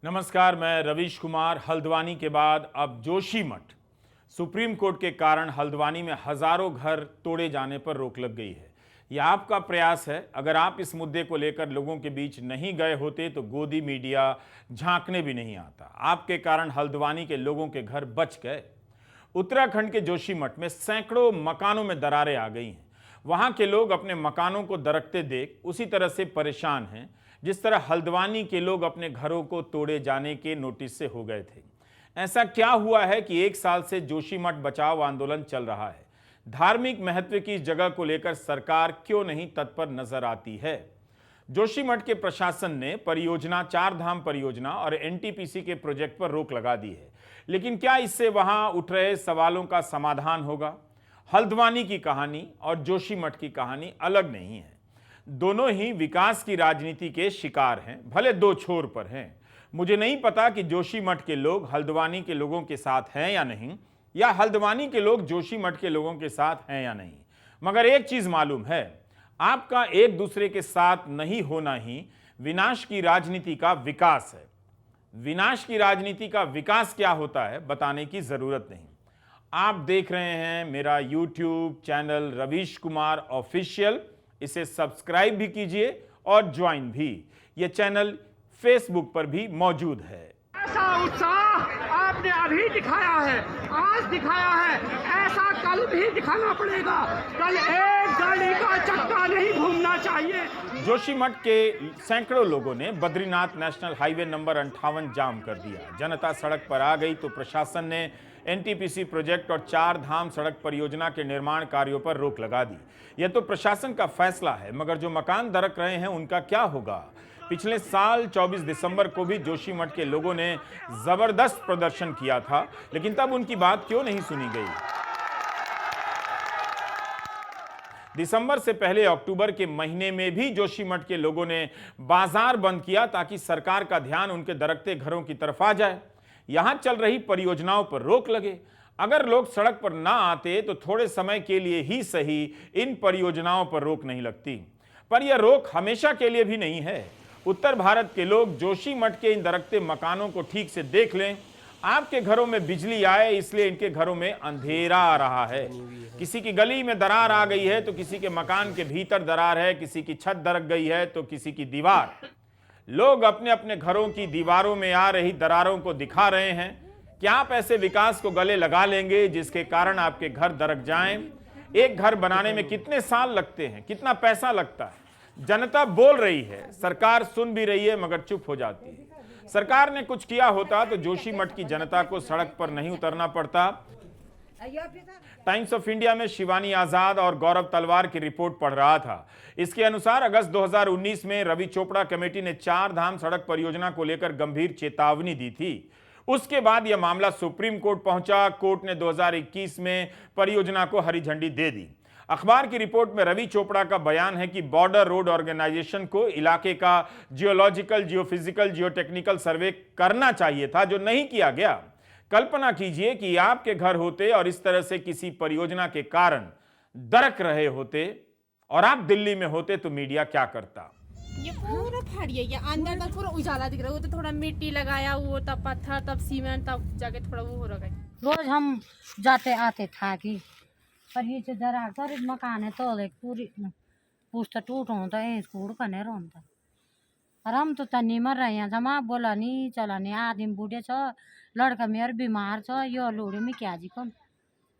नमस्कार, मैं रवीश कुमार। हल्द्वानी के बाद अब जोशीमठ। सुप्रीम कोर्ट के कारण हल्द्वानी में हजारों घर तोड़े जाने पर रोक लग गई है। यह आपका प्रयास है। अगर आप इस मुद्दे को लेकर लोगों के बीच नहीं गए होते तो गोदी मीडिया झांकने भी नहीं आता। आपके कारण हल्द्वानी के लोगों के घर बच गए। उत्तराखंड के जोशीमठ में सैकड़ों मकानों में दरारें आ गई हैं। वहां के लोग अपने मकानों को दरकते देख उसी तरह से परेशान हैं जिस तरह हल्द्वानी के लोग अपने घरों को तोड़े जाने के नोटिस से हो गए थे। ऐसा क्या हुआ है कि एक साल से जोशीमठ बचाओ आंदोलन चल रहा है? धार्मिक महत्व की इस जगह को लेकर सरकार क्यों नहीं तत्पर नजर आती है? जोशीमठ के प्रशासन ने परियोजना, चार धाम परियोजना और एनटीपीसी के प्रोजेक्ट पर रोक लगा दी है, लेकिन क्या इससे वहां उठ रहे सवालों का समाधान होगा? हल्द्वानी की कहानी और जोशीमठ की कहानी अलग नहीं है। दोनों ही विकास की राजनीति के शिकार हैं, भले दो छोर पर हैं। मुझे नहीं पता कि जोशीमठ के लोग हल्द्वानी के लोगों के साथ हैं या नहीं, या हल्द्वानी के लोग जोशीमठ के लोगों के साथ हैं या नहीं, मगर एक चीज मालूम है, आपका एक दूसरे के साथ नहीं होना ही विनाश की राजनीति का विकास है। विनाश की राजनीति का विकास क्या होता है बताने की जरूरत नहीं। आप देख रहे हैं मेरा YouTube channel Ravish Kumar official. इसे सब्सक्राइब भी कीजिए और ज्वाइन भी। यह चैनल फेसबुक पर भी मौजूद है। ऐसा उत्साह आपने अभी दिखाया है, आज दिखाया है, ऐसा कल भी दिखाना पड़ेगा। कल एक गाड़ी का चक्का नहीं घूमना चाहिए। जोशीमठ के सैकड़ों लोगों ने बद्रीनाथ नेशनल हाईवे नंबर 58 जाम कर दिया। जनता सड़क पर आ गई तो प्रशासन ने एनटीपीसी प्रोजेक्ट और चार धाम सड़क परियोजना के निर्माण कार्यों पर रोक लगा दी। यह तो प्रशासन का फैसला है, मगर जो मकान दरक रहे हैं उनका क्या होगा? पिछले साल 24 दिसंबर को भी जोशीमठ के लोगों ने जबरदस्त प्रदर्शन किया था, लेकिन तब उनकी बात क्यों नहीं सुनी गई? दिसंबर से पहले अक्टूबर के महीने में भी जोशीमठ के लोगों ने बाजार बंद किया ताकि सरकार का ध्यान उनके दरकते घरों की तरफ आ जाए। यहां चल रही परियोजनाओं पर रोक लगे। अगर लोग सड़क पर ना आते तो थोड़े समय के लिए ही सही इन परियोजनाओं पर रोक नहीं लगती, पर यह रोक हमेशा के लिए भी नहीं है। उत्तर भारत के लोग जोशीमठ के इन दरकते मकानों को ठीक से देख लें। आपके घरों में बिजली आए इसलिए इनके घरों में अंधेरा आ रहा है। किसी की गली में दरार आ गई है तो किसी के मकान के भीतर दरार है, किसी की छत दरक गई है तो किसी की दीवार। लोग अपने अपने घरों की दीवारों में आ रही दरारों को दिखा रहे हैं। क्या आप ऐसे विकास को गले लगा लेंगे जिसके कारण आपके घर दरक जाएं? एक घर बनाने में कितने साल लगते हैं, कितना पैसा लगता है? जनता बोल रही है, सरकार सुन भी रही है, मगर चुप हो जाती है। सरकार ने कुछ किया होता तो जोशीमठ की जनता को सड़क पर नहीं उतरना पड़ता। टाइम्स ऑफ इंडिया में शिवानी आजाद और गौरव तलवार की रिपोर्ट पढ़ रहा था। इसके अनुसार अगस्त 2019 में रवि चोपड़ा कमेटी ने चार धाम सड़क परियोजना को लेकर गंभीर चेतावनी दी थी। उसके बाद यह मामला सुप्रीम कोर्ट पहुंचा। कोर्ट ने 2021 में परियोजना को हरी झंडी दे दी। अखबार की रिपोर्ट में रवि चोपड़ा का बयान है कि बॉर्डर रोड ऑर्गेनाइजेशन को इलाके का जियोलॉजिकल, जियोफिजिकल, जियोटेक्निकल सर्वे करना चाहिए था, जो नहीं किया गया। कल्पना कीजिए कि आपके घर होते और इस तरह से किसी परियोजना के कारण दरक रहे होते और आप दिल्ली में होते तो मीडिया क्या करता? ये पूरा फाड़िए, ये अंदर तक पूरा उजाला दिख रहा है। वो तो थोड़ा मिट्टी लगाया, वो तब पत्थर, तब सीमेंट, तब जाके थोड़ा वो हो रहा है। रोज हम जाते आते था कि पर ये जो जरा कर मकान है तो पूरी पुस्त टूट होता है, स्कूल कने रोता। और हम तो तनी मर रहे हैं, जमा बोला नहीं चला नहीं, आदमी बूढ़े छ, लड़का मेरे बीमार छ, यो लोड़े में क्या जी कौन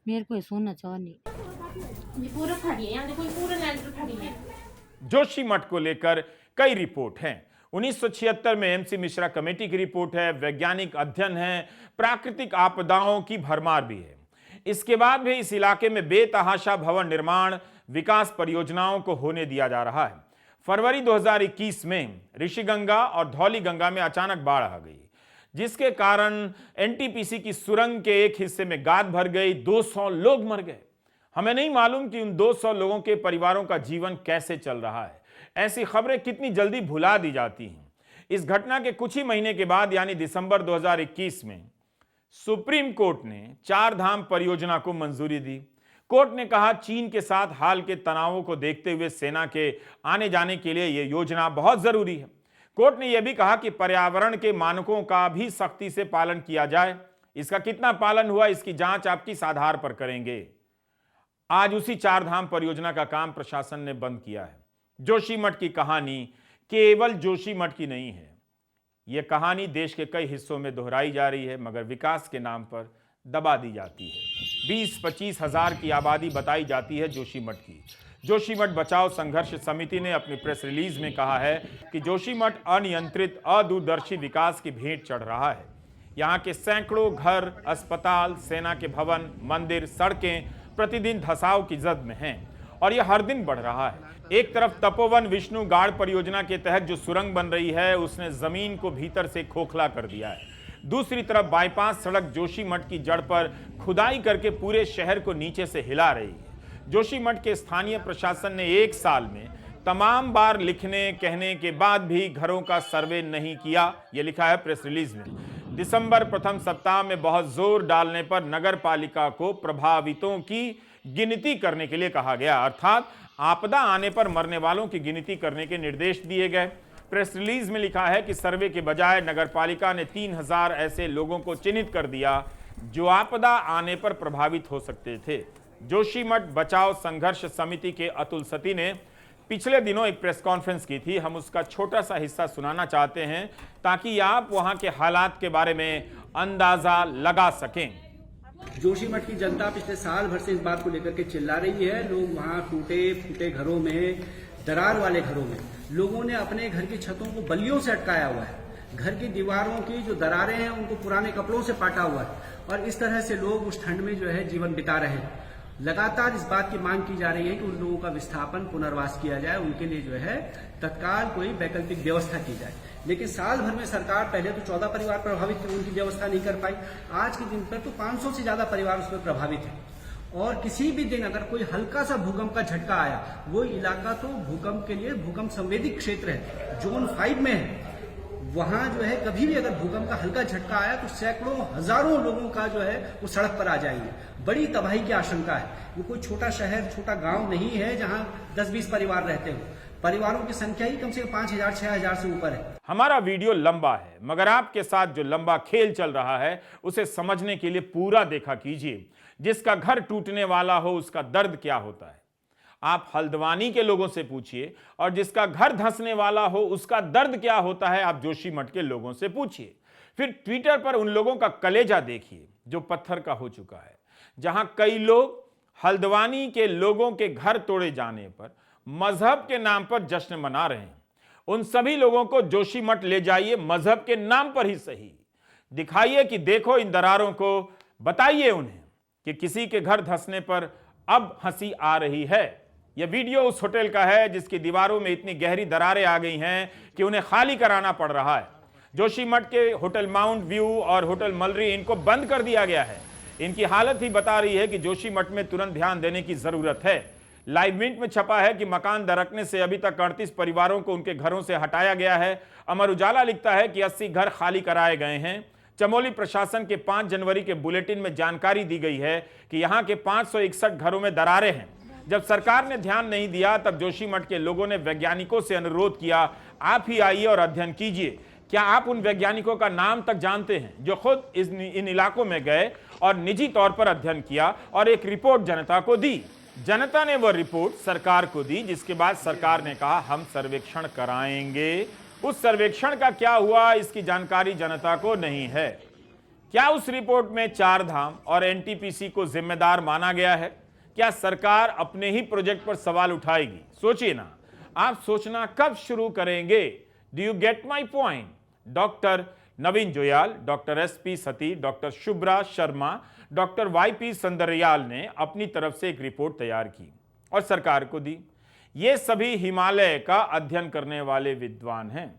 मेरे को सुन छ नहीं। ये पूरा फाड़िए, यहाँ देखो, ये पूरा लैंटर फाड़िए। जोशीमठ को लेकर कई रिपोर्ट हैं। 1976 में एमसी मिश्रा कमेटी की रिपोर्ट है, वैज्ञानिक अध्ययन है, प्राकृतिक आपदाओं की भरमार भी है। इसके बाद भी इस इलाके में बेतहाशा भवन निर्माण, विकास परियोजनाओं को होने दिया जा रहा है। फरवरी 2021 में ऋषिगंगा और धौलीगंगा में अचानक बाढ़ आ गई, जिसके कारण एनटीपीसी की सुरंग के एक हिस्से में गाद भर गई, 200 लोग मर गए। हमें नहीं मालूम कि उन 200 लोगों के परिवारों का जीवन कैसे चल रहा है। ऐसी खबरें कितनी जल्दी भुला दी जाती हैं। इस घटना के कुछ ही महीने के बाद यानी दिसंबर 2021 में सुप्रीम कोर्ट ने चार धाम परियोजना को मंजूरी दी। कोर्ट ने कहा चीन के साथ हाल के तनावों को देखते हुए सेना के आने जाने के लिए यह योजना बहुत जरूरी है। कोर्ट ने यह भी कहा कि पर्यावरण के मानकों का भी सख्ती से पालन किया जाए। इसका कितना पालन हुआ, इसकी जांच आप किस आधार पर करेंगे? आज उसी चार धाम परियोजना का काम प्रशासन ने बंद किया है। जोशीमठ की कहानी केवल जोशीमठ की नहीं है, यह कहानी देश के कई हिस्सों में दोहराई जा रही है, मगर विकास के नाम पर दबा दी जाती है। 20-25 हजार की आबादी बताई जाती है जोशीमठ की। जोशीमठ बचाओ संघर्ष समिति ने अपनी प्रेस रिलीज में कहा है कि जोशीमठ अनियंत्रित अदूरदर्शी विकास की भेंट चढ़ रहा है। यहाँ के सैकड़ों घर, अस्पताल, सेना के भवन, मंदिर, सड़कें प्रतिदिन धसाव की जद में हैं और यह हर दिन बढ़ रहा है। एक तरफ तपोवन विष्णु गाड़ परियोजना के तहत जो सुरंग बन रही है उसने जमीन को भीतर से खोखला कर दिया है। दूसरी तरफ बाईपास सड़क जोशीमठ की जड़ पर खुदाई करके पूरे शहर को नीचे से हिला रही है। जोशीमठ के स्थानीय प्रशासन ने 1 साल में तमाम बार लिखने कहने के बाद भी घरों का सर्वे नहीं किया, यह लिखा है प्रेस रिलीज में। दिसंबर प्रथम सप्ताह में बहुत जोर डालने पर नगर पालिका को प्रभावितों की गिनती करने के लिए कहा गया, अर्थात आपदा आने पर मरने वालों की गिनती करने के निर्देश दिए गए। प्रेस रिलीज में लिखा है कि सर्वे के बजाय नगर पालिका ने 3000 ऐसे लोगों को चिन्हित कर दिया जो आपदा आने पर प्रभावित हो सकते थे। जोशीमठ बचाओ संघर्ष समिति के अतुल सती ने पिछले दिनों एक प्रेस कॉन्फ्रेंस की थी। हम उसका छोटा सा हिस्सा सुनाना चाहते हैं ताकि आप वहां के हालात के बारे में अंदाजा लगा सकें। जोशीमठ की जनता पिछले साल भर से इस बात को लेकर के चिल्ला रही है। लोग वहां टूटे फूटे घरों में, दरार वाले घरों में लोगों ने अपने घर की छतों को बल्लियों से अटकाया हुआ है। घर की दीवारों की जो दरारें हैं उनको पुराने कपड़ों से पाटा हुआ है और इस तरह से लोग उस ठंड में जो है जीवन बिता रहे हैं। लगातार इस बात की मांग की जा रही है कि उन लोगों का विस्थापन, पुनर्वास किया जाए, उनके लिए जो है तत्काल कोई वैकल्पिक व्यवस्था की जाए। लेकिन साल भर में सरकार पहले तो 14 परिवार प्रभावित थे, उनकी व्यवस्था नहीं कर पाई। आज के दिन पर तो 500 से ज्यादा परिवार उसमें प्रभावित है और किसी भी दिन अगर कोई हल्का सा भूकंप का झटका आया, वो इलाका तो भूकंप के लिए भूकंप संवेदी क्षेत्र है, जोन 5 में है। वहां जो है कभी भी अगर भूकंप का हल्का झटका आया तो सैकड़ों हजारों लोगों का जो है वो सड़क पर आ जाएंगे। बड़ी तबाही की आशंका है। वो कोई छोटा शहर, छोटा गांव नहीं है जहां 10-20 परिवार रहते हो। परिवारों की संख्या ही कम से कम 5000-6000 से ऊपर है। हमारा वीडियो लंबा है, मगर आपके साथ जो लंबा खेल चल रहा है उसे समझने के लिए पूरा देखा कीजिए। जिसका घर टूटने वाला हो उसका दर्द क्या होता है, आप हल्द्वानी के लोगों से पूछिए, और जिसका घर धंसने वाला हो उसका दर्द क्या होता है आप जोशीमठ के लोगों से पूछिए। फिर ट्विटर पर उन लोगों का कलेजा देखिए जो पत्थर का हो चुका है, जहां कई लोग हल्द्वानी के लोगों के घर तोड़े जाने पर मजहब के नाम पर जश्न मना रहे हैं। उन सभी लोगों को जोशीमठ ले जाइए, मजहब के नाम पर ही सही, दिखाइए कि देखो इन दरारों को, बताइए उन्हें कि किसी के घर धंसने पर अब हंसी आ रही है। यह वीडियो उस होटल का है जिसकी दीवारों में इतनी गहरी दरारें आ गई हैं कि उन्हें खाली कराना पड़ रहा है। जोशीमठ के होटल माउंट व्यू और होटल मलरी, इनको बंद कर दिया गया है। इनकी हालत ही बता रही है कि जोशीमठ में तुरंत ध्यान देने की जरूरत है। लाइव मिनट में छपा है कि मकान दरकने से अभी तक 38 परिवारों को उनके घरों से हटाया गया है। अमर उजाला लिखता है कि 80 घर खाली कराए गए हैं। चमोली प्रशासन के 5 जनवरी के बुलेटिन में जानकारी दी गई है कि यहां के 561 घरों में दरारें हैं। जब सरकार ने ध्यान नहीं दिया तब जोशीमठ के लोगों ने वैज्ञानिकों से अनुरोध किया, आप ही आइए और अध्ययन कीजिए। क्या आप उन वैज्ञानिकों का नाम तक जानते हैं जो खुद इन इलाकों में गए और निजी तौर पर अध्ययन किया और एक रिपोर्ट जनता को दी? जनता ने वह रिपोर्ट सरकार को दी, जिसके बाद सरकार ने कहा हम सर्वेक्षण कराएंगे। उस सर्वेक्षण का क्या हुआ इसकी जानकारी जनता को नहीं है। क्या उस रिपोर्ट में 4 धाम और एनटीपीसी को जिम्मेदार माना गया है? क्या सरकार अपने ही प्रोजेक्ट पर सवाल उठाएगी? सोचिए ना, आप सोचना कब शुरू करेंगे? Do you get my point? Doctor Naveen Joyal, doctor SP Sati, doctor Shubhra Sharma, doctor YP Sandaryal ने अपनी तरफ से एक रिपोर्ट तैयार की और सरकार को दी। ये सभी हिमालय का अध्ययन करने वाले विद्वान हैं।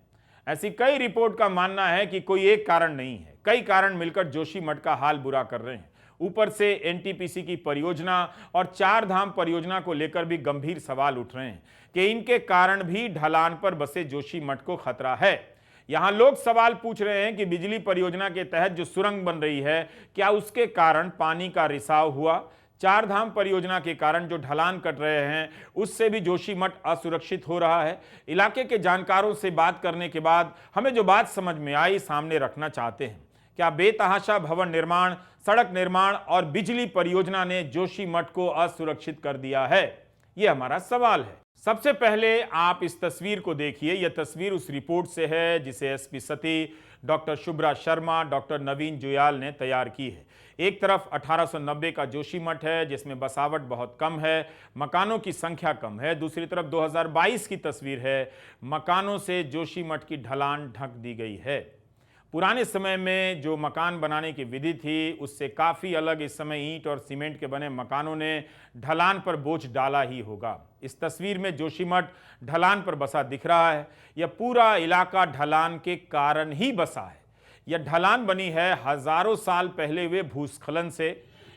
ऐसी कई रिपोर्ट का मानना है कि कोई एक कारण नहीं है, कई कारण मिलकर जोशीमठ का हाल बुरा कर रहे हैं। ऊपर से एनटीपीसी की परियोजना और 4 धाम परियोजना को लेकर भी गंभीर सवाल उठ रहे हैं कि इनके कारण भी ढलान पर बसे जोशीमठ को खतरा है। यहां लोग सवाल पूछ रहे हैं कि बिजली परियोजना के तहत जो सुरंग बन रही है, क्या उसके कारण पानी का रिसाव हुआ? चारधाम परियोजना के कारण जो ढलान कट रहे हैं उससे भी जोशीमठ असुरक्षित हो रहा है। इलाके के जानकारों से बात करने के बाद हमें जो बात समझ में आई सामने रखना चाहते हैं। क्या बेतहाशा भवन निर्माण, सड़क निर्माण और बिजली परियोजना ने जोशीमठ को असुरक्षित कर दिया है? यह हमारा सवाल है। सबसे पहले आप इस तस्वीर को देखिए। यह तस्वीर उस रिपोर्ट से है जिसे एसपी सती, डॉक्टर शुभ्रा शर्मा, डॉक्टर नवीन जुयाल ने तैयार की है। एक तरफ 1890 का जोशीमठ है जिसमें बसावट बहुत कम है, मकानों की संख्या कम है। दूसरी तरफ 2022 की तस्वीर है, मकानों से जोशीमठ की ढलान ढक दी गई है। पुराने समय में जो मकान बनाने की विधि थी उससे काफ़ी अलग इस समय ईंट और सीमेंट के बने मकानों ने ढलान पर बोझ डाला ही होगा। इस तस्वीर में जोशीमठ ढलान पर बसा दिख रहा है। यह पूरा इलाका ढलान के कारण ही बसा है। यह ढलान बनी है हजारों साल पहले हुए भूस्खलन से।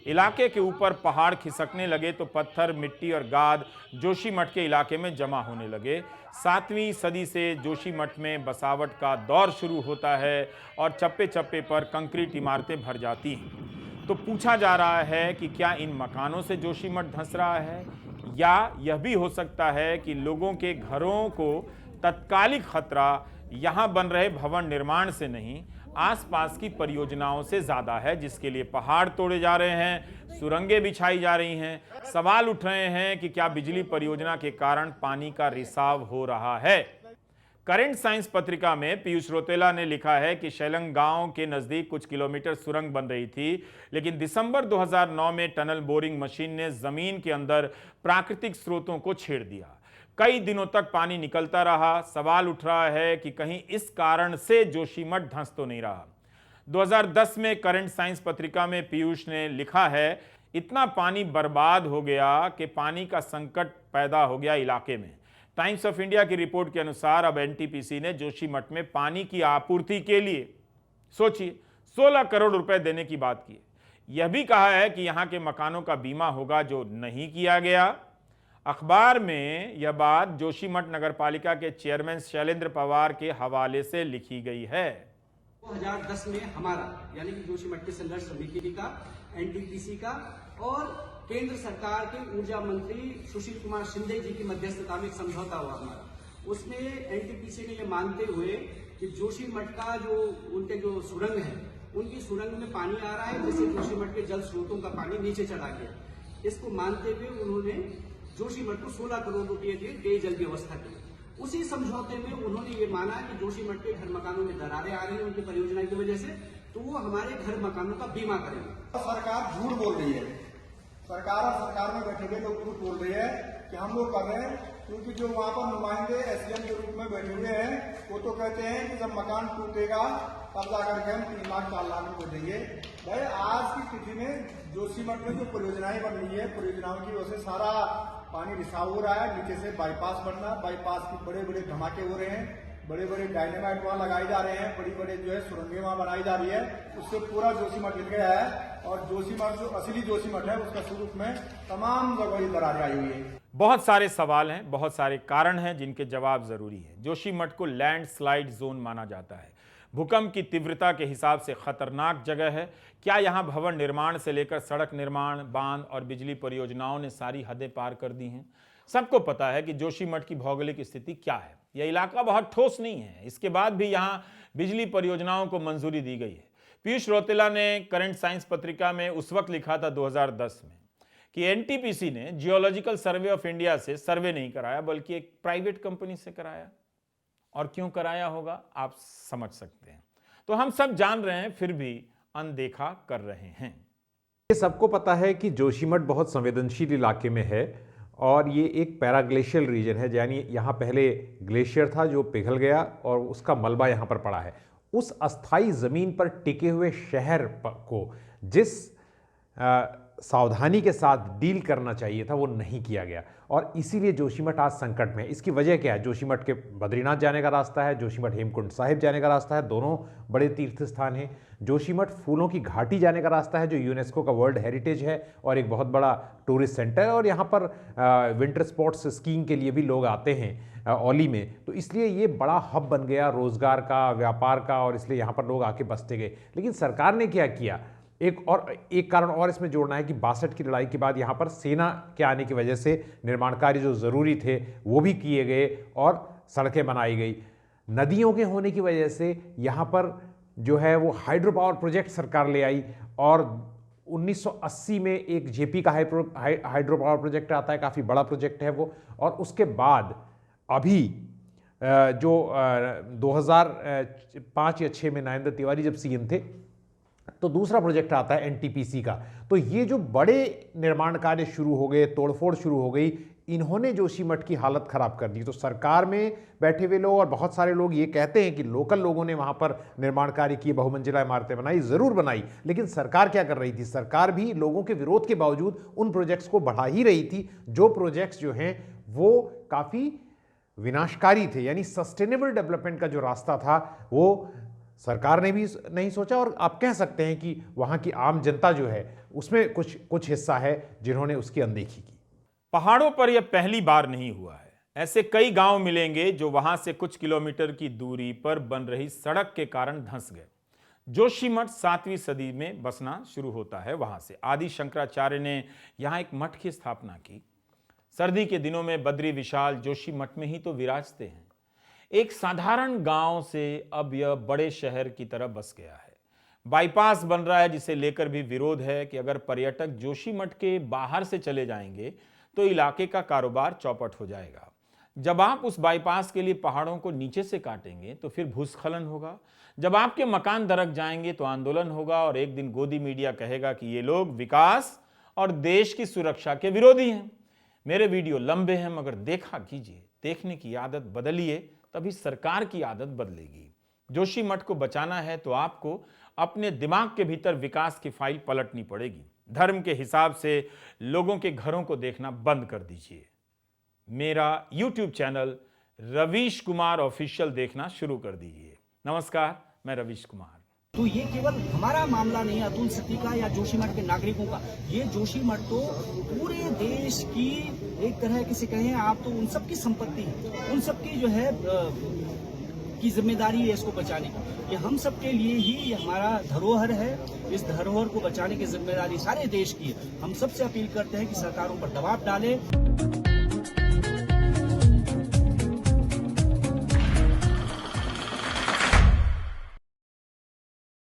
इलाके के ऊपर पहाड़ खिसकने लगे तो पत्थर, मिट्टी और गाद जोशीमठ के इलाके में जमा होने लगे। 7वीं सदी से जोशीमठ में बसावट का दौर शुरू होता है और चप्पे चप्पे पर कंक्रीट इमारतें भर जाती हैं। तो पूछा जा रहा है कि क्या इन मकानों से जोशीमठ धंस रहा है, या यह भी हो सकता है कि लोगों के घरों को तत्कालिक खतरा यहाँ बन रहे भवन निर्माण से नहीं, आसपास की परियोजनाओं से ज्यादा है, जिसके लिए पहाड़ तोड़े जा रहे हैं, सुरंगें बिछाई जा रही हैं। सवाल उठ रहे हैं कि क्या बिजली परियोजना के कारण पानी का रिसाव हो रहा है। करंट साइंस पत्रिका में पीयूष रौतेला ने लिखा है कि शेलंग गांव के नजदीक कुछ किलोमीटर सुरंग बन रही थी, लेकिन दिसंबर 2009 में टनल बोरिंग मशीन ने जमीन के अंदर प्राकृतिक स्रोतों को छेड़ दिया। कई दिनों तक पानी निकलता रहा। सवाल उठ रहा है कि कहीं इस कारण से जोशीमठ धंस तो नहीं रहा। 2010 में करंट साइंस पत्रिका में पीयूष ने लिखा है, इतना पानी बर्बाद हो गया कि पानी का संकट पैदा हो गया इलाके में। टाइम्स ऑफ इंडिया की रिपोर्ट के अनुसार अब एनटीपीसी ने जोशीमठ में पानी की आपूर्ति के लिए सोचिए 16 करोड़ रुपए देने की बात की। यह भी कहा है कि यहां के मकानों का बीमा होगा, जो नहीं किया गया। अखबार में यह बात जोशीमठ नगरपालिका के चेयरमैन शैलेंद्र पवार के हवाले से लिखी गई है। 2010 में हमारा यानी कि जोशीमठ के संघर्ष समिति का, एनटीपीसी का और केंद्र सरकार के ऊर्जा मंत्री सुशील कुमार शिंदे जी की मध्यस्थता में एक समझौता हुआ हमारा। उसमें एनटीपीसी ने यह मानते हुए कि जोशीमठ का जो उनके जो सुरंग है, उनकी सुरंग में पानी आ रहा है, जिससे जोशीमठ के जल स्रोतों का पानी नीचे चला गया। इसको मानते हुए उन्होंने जोशीमठ को 16 करोड़ रुपए दिए पेयजल व्यवस्था के लिए। उसी समझौते में उन्होंने ये माना कि जोशीमठ के घर मकानों में दरारें आ रही हैं उनकी परियोजना की वजह से, तो वो हमारे घर मकानों का बीमा करेंगे। सरकार झूठ बोल रही है। सरकार और सरकार में बैठे हुए लोग झूठ बोल रही है कि हम लोग कर रहे हैं, क्योंकि जो वहाँ पर नुमाइंदे एसडीएम के रूप में बैठे हुए हैं वो तो कहते हैं कि जब मकान टूटेगा तब जाकर के हम 3 लाख 4 लाख रुपए देंगे। भाई आज की तिथि में जोशीमठ में जो परियोजनाएं बन रही है, परियोजनाओं की वजह से सारा पानी रिसाव हो रहा है। नीचे से बाईपास बनना, बाईपास की बड़े बड़े धमाके हो रहे हैं, बड़े बड़े डायनेमाइट वहां लगाए जा रहे हैं, बड़ी बड़े जो है सुरंगें वहां बनाई जा रही है। उससे पूरा जोशीमठ हिल गया है और जोशीमठ जो असली जोशीमठ है उसका स्वरूप में तमाम जगह दरारें आई हुई है। बहुत सारे सवाल हैं, बहुत सारे कारण हैं जिनके जवाब जरूरी है। जोशीमठ को लैंडस्लाइड जोन माना जाता है। भूकंप की तीव्रता के हिसाब से खतरनाक जगह है। क्या यहाँ भवन निर्माण से लेकर सड़क निर्माण, बांध और बिजली परियोजनाओं ने सारी हदें पार कर दी हैं? सबको पता है कि जोशीमठ की भौगोलिक स्थिति क्या है। यह इलाका बहुत ठोस नहीं है, इसके बाद भी यहाँ बिजली परियोजनाओं को मंजूरी दी गई है। पीयूष रौतेला ने करंट साइंस पत्रिका में उस वक्त लिखा था 2010 में कि एनटीपीसी ने जियोलॉजिकल सर्वे ऑफ इंडिया से सर्वे नहीं कराया, बल्कि एक प्राइवेट कंपनी से कराया। और क्यों कराया होगा आप समझ सकते हैं। तो हम सब जान रहे हैं, फिर भी अनदेखा कर रहे हैं। ये सबको पता है कि जोशीमठ बहुत संवेदनशील इलाके में है और ये एक पैराग्लेशियल रीजन है, यानी यहाँ पहले ग्लेशियर था जो पिघल गया और उसका मलबा यहाँ पर पड़ा है। उस अस्थाई ज़मीन पर टिके हुए शहर को जिस सावधानी के साथ डील करना चाहिए था वो नहीं किया गया और इसीलिए जोशीमठ आज संकट में है। इसकी वजह क्या है? जोशीमठ के बद्रीनाथ जाने का रास्ता है, जोशीमठ हेमकुंड साहिब जाने का रास्ता है, दोनों बड़े तीर्थ स्थान हैं। जोशीमठ फूलों की घाटी जाने का रास्ता है जो यूनेस्को का वर्ल्ड हेरिटेज है और एक बहुत बड़ा टूरिस्ट सेंटर है और यहाँ पर विंटर स्पोर्ट्स स्कीइंग के लिए भी लोग आते हैं औली में। तो इसलिए ये बड़ा हब बन गया रोजगार का, व्यापार का, और इसलिए यहाँ पर लोग आके बसते गए। लेकिन सरकार ने क्या किया? एक कारण और इसमें जोड़ना है कि 62 की लड़ाई के बाद यहाँ पर सेना के आने की वजह से निर्माण कार्य जो ज़रूरी थे वो भी किए गए और सड़कें बनाई गई। नदियों के होने की वजह से यहाँ पर जो है वो हाइड्रो पावर प्रोजेक्ट सरकार ले आई और 1980 में एक जेपी का हाइड्रो पावर प्रोजेक्ट आता है, काफ़ी बड़ा प्रोजेक्ट है वो। और उसके बाद अभी जो 2005 या 6 में नरेंद्र तिवारी जब सीएम थे तो दूसरा प्रोजेक्ट आता है एनटीपीसी का। तो ये जो बड़े निर्माण कार्य शुरू हो गए, तोड़फोड़ शुरू हो गई, इन्होंने जोशीमठ की हालत खराब कर दी। तो सरकार में बैठे हुए लोग और बहुत सारे लोग ये कहते हैं कि लोकल लोगों ने वहाँ पर निर्माण कार्य किए, बहुमंजिला इमारतें बनाई, ज़रूर बनाई, लेकिन सरकार क्या कर रही थी? सरकार भी लोगों के विरोध के बावजूद उन प्रोजेक्ट्स को बढ़ा ही रही थी, जो प्रोजेक्ट्स जो हैं वो काफ़ी विनाशकारी थे। यानी सस्टेनेबल डेवलपमेंट का जो रास्ता था वो सरकार ने भी नहीं सोचा, और आप कह सकते हैं कि वहाँ की आम जनता जो है उसमें कुछ हिस्सा है जिन्होंने उसकी अनदेखी की। पहाड़ों पर यह पहली बार नहीं हुआ है। ऐसे कई गांव मिलेंगे जो वहां से कुछ किलोमीटर की दूरी पर बन रही सड़क के कारण धंस गए। जोशीमठ 7वीं सदी में बसना शुरू होता है। वहां से आदि शंकराचार्य ने यहां एक मठ की स्थापना की। सर्दी के दिनों में बद्री विशाल जोशीमठ में ही तो विराजते हैं। एक साधारण गांव से अब यह बड़े शहर की तरह बस गया है। बाईपास बन रहा है जिसे लेकर भी विरोध है कि अगर पर्यटक जोशीमठ के बाहर से चले जाएंगे तो इलाके का कारोबार चौपट हो जाएगा। जब आप उस बाईपास के लिए पहाड़ों को नीचे से काटेंगे तो फिर भूस्खलन होगा। जब आपके मकान दरक जाएंगे तो आंदोलन होगा और एक दिन गोदी मीडिया कहेगा कि ये लोग विकास और देश की सुरक्षा के विरोधी हैं। मेरे वीडियो लंबे हैं मगर देखा कीजिए, देखने की आदत बदलिए, तभी सरकार की आदत बदलेगी। जोशीमठ को बचाना है तो आपको अपने दिमाग के भीतर विकास की फाइल पलटनी पड़ेगी। धर्म के हिसाब से लोगों के घरों को देखना बंद कर दीजिए। मेरा YouTube channel Ravish Kumar official देखना शुरू कर दीजिए। नमस्कार, मैं रवीश कुमार। तो ये केवल हमारा मामला नहीं है अतुल सिद्धि का या जोशीमठ के नागरिकों का, ये जोशीमठ तो पूरे देश की एक तरह किसे कहें आप तो उन सब की संपत्ति है, उन सब की जो है की जिम्मेदारी है इसको बचाने की। ये हम सब के लिए ही ये हमारा धरोहर है। इस धरोहर को बचाने की जिम्मेदारी सारे देश की है। हम सबसे अपील करते हैं कि सरकारों पर दबाव डालें।